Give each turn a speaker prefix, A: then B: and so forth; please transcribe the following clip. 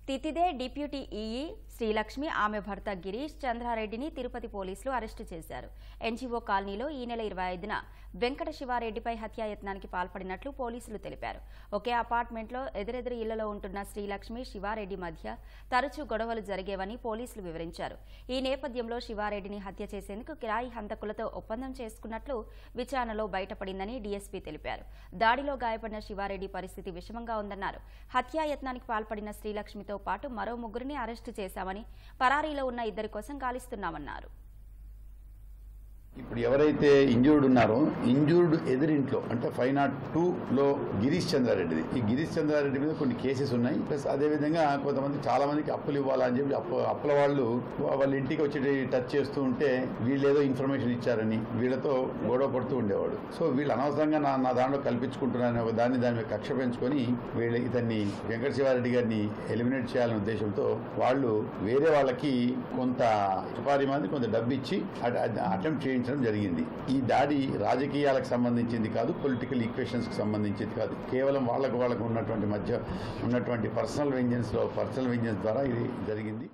A: తితిదే deputy EE Srilakshmi ఆమె భర్త గిరీష్ చంద్రారెడ్డిని తిరుపతి పోలీసులు అరెస్టు చేశారు. ఎన్జీఓ కాలనీలో ఈ నెల 25న వెంకట శివారెడ్డిపై హత్యాయత్నానికి పాల్పడినట్లు పోలీసులు తెలిపారు. ఒకే అపార్ట్మెంట్లో ఎదురెదురు ఇళ్లలో ఉంటున్న శ్రీలక్ష్మి శివారెడ్డి మధ్య తరచూ గొడవలు జరిగేవని పోలీసులు వివరించారు. ఈ నేపథ్యంలో శివారెడ్డిని హత్య చేసేందుకు కిరాయి హంతకులతో ఒప్పందం చేసుకున్నట్లు విచారణలో బయటపడిందని డీఎస్పీ తెలిపారు. దాడిలో గాయపడిన శివారెడ్డి పరిస్థితి విషమంగా ఉందన్నారు. హత్యాయత్నానికి పాల్పడిన శ్రీలక్ష్మితో పాటు మరో ముగ్గురిని అరెస్టు చేశామని, పరారీలో ఉన్న ఇద్దరి కోసం గాలిస్తున్నామన్నారు.
B: ఇప్పుడు ఎవరైతే ఇంజూర్డ్ ఉన్నారో ఇంజూర్డ్ ఎదురింట్లో అంటే 502లో గిరీష్ చంద్రారెడ్డిది. ఈ గిరీష్ చంద్రారెడ్డి మీద కొన్ని కేసెస్ ఉన్నాయి. ప్లస్ అదేవిధంగా కొంతమంది చాలా మందికి అప్పులు ఇవ్వాలని చెప్పి అప్పుల వాళ్ళు వాళ్ళ ఇంటికి వచ్చి టచ్ చేస్తూ ఉంటే వీళ్ళు ఏదో ఇన్ఫర్మేషన్ ఇచ్చారని వీళ్ళతో గొడవ పడుతూ ఉండేవాడు. సో వీళ్ళు అనవసరంగా నా దాంట్లో కల్పించుకుంటున్నారని ఒక దాని మీద కక్ష పెంచుకొని వీళ్ళు ఇతన్ని వెంకట శివారెడ్డి గారిని ఎలిమినేట్ చేయాలనే ఉద్దేశంతో వాళ్ళు వేరే వాళ్ళకి కొంత సుపారీ మంది కొంత డబ్బు ఇచ్చి అటెంప్ట్ చేయించడం జరిగింది. ఈ దాడి రాజకీయాలకు సంబంధించింది కాదు, పొలిటికల్ ఈక్వేషన్స్ కి సంబంధించింది కాదు. కేవలం వాళ్ళకు ఉన్నటువంటి మధ్య ఉన్నటువంటి పర్సనల్ వెంజెన్స్ ద్వారా ఇది జరిగింది.